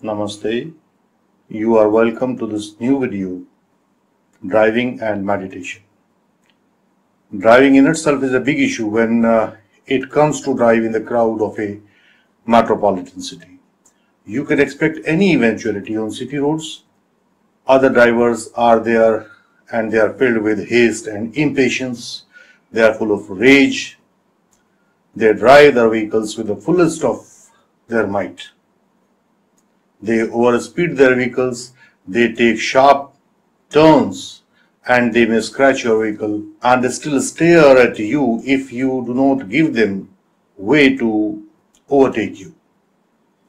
Namaste. You are welcome to this new video, Driving and Meditation. Driving in itself is a big issue when it comes to drive in the crowd of a metropolitan city. You can expect any eventuality on city roads. Other drivers are there and they are filled with haste and impatience. They are full of rage. They drive their vehicles with the fullest of their might. They overspeed their vehicles, they take sharp turns, and they may scratch your vehicle and they still stare at you if you do not give them way to overtake you.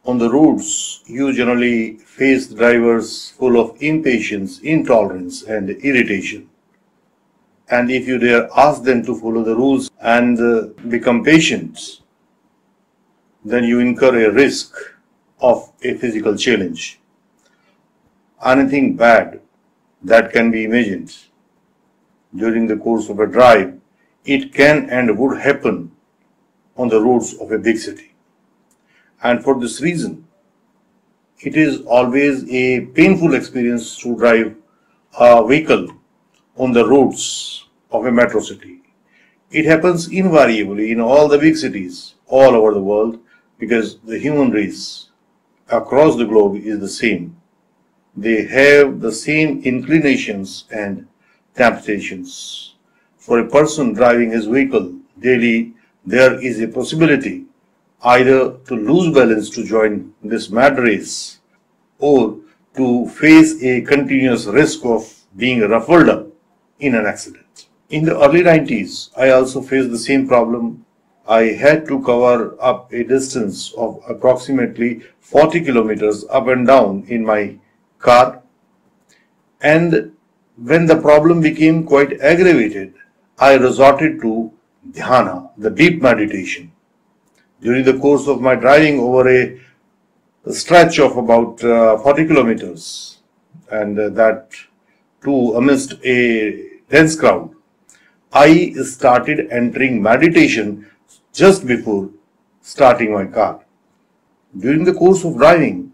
On the roads, you generally face drivers full of impatience, intolerance, and irritation. And if you dare ask them to follow the rules and become patient, then you incur a risk of a physical challenge. Anything bad that can be imagined during the course of a drive, it can and would happen on the roads of a big city. And for this reason, it is always a painful experience to drive a vehicle on the roads of a metro city. It happens invariably in all the big cities all over the world because the human race across the globe is the same. They have the same inclinations and temptations. For a person driving his vehicle daily, there is a possibility either to lose balance to join this mad race or to face a continuous risk of being ruffled up in an accident. In the early 90s, I also faced the same problem. I had to cover up a distance of approximately 40 kilometers up and down in my car. And when the problem became quite aggravated, I resorted to Dhyana, the deep meditation. During the course of my driving over a stretch of about 40 kilometers, and that too amidst a dense crowd, I started entering meditation just before starting my car. During the course of driving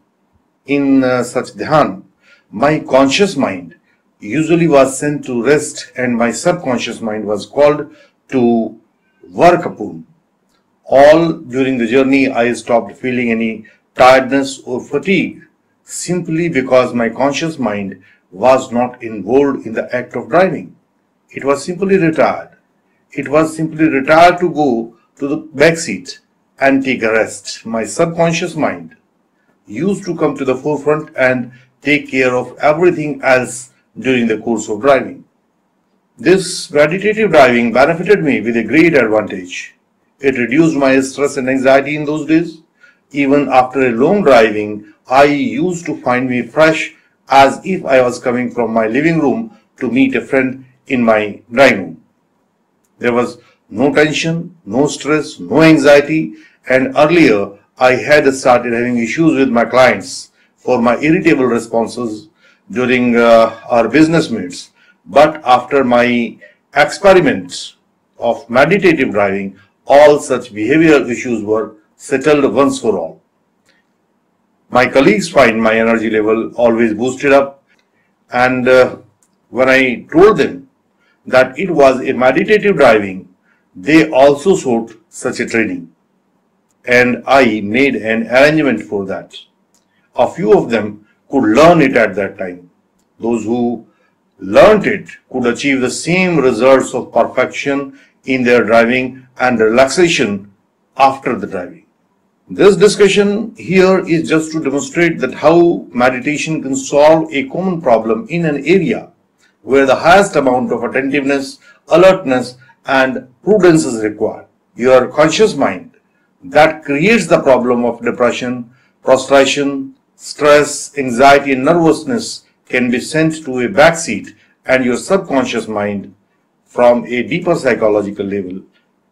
in such dhyan, my conscious mind usually was sent to rest and my subconscious mind was called to work upon. All during the journey I stopped feeling any tiredness or fatigue simply because my conscious mind was not involved in the act of driving. It was simply retired. It was simply retired to go to the back seat and take a rest. My subconscious mind used to come to the forefront and take care of everything else during the course of driving. This meditative driving benefited me with a great advantage. It reduced my stress and anxiety in those days. Even after a long driving, I used to find me fresh as if I was coming from my living room to meet a friend in my drawing room. There was no tension, no stress, no anxiety, and earlier I had started having issues with my clients for my irritable responses during our business meets. But after my experiments of meditative driving, all such behavioral issues were settled once for all. My colleagues find my energy level always boosted up, and when I told them that it was a meditative driving, they also sought such a training, and I made an arrangement for that. A few of them could learn it at that time. Those who learnt it could achieve the same results of perfection in their driving and relaxation after the driving. This discussion here is just to demonstrate that how meditation can solve a common problem in an area where the highest amount of attentiveness, alertness, and prudence is required. Your conscious mind that creates the problem of depression, prostration, stress, anxiety, and nervousness can be sent to a backseat, and your subconscious mind from a deeper psychological level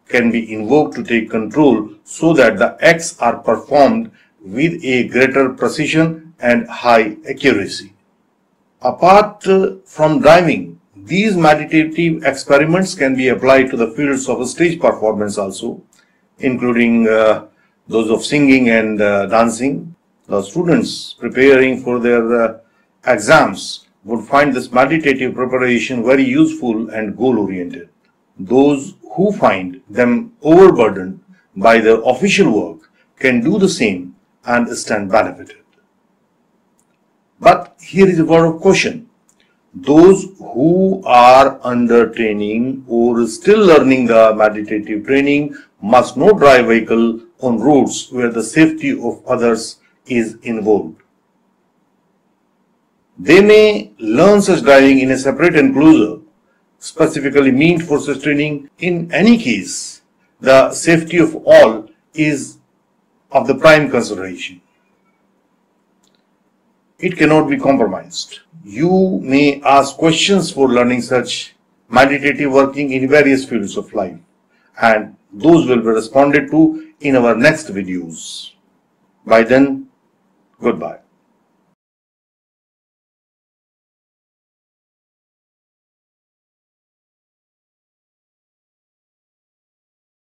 can be invoked to take control so that the acts are performed with a greater precision and high accuracy. Apart from driving, these meditative experiments can be applied to the fields of stage performance also, including those of singing and dancing. The students preparing for their exams would find this meditative preparation very useful and goal-oriented. Those who find them overburdened by their official work can do the same and stand benefited. But here is a word of caution. Those who are under training or still learning the meditative training must not drive vehicle on roads where the safety of others is involved. They may learn such driving in a separate enclosure specifically meant for such training. In any case, the safety of all is of the prime consideration. It cannot be compromised. You may ask questions for learning such meditative working in various fields of life, and those will be responded to in our next videos. By then, goodbye.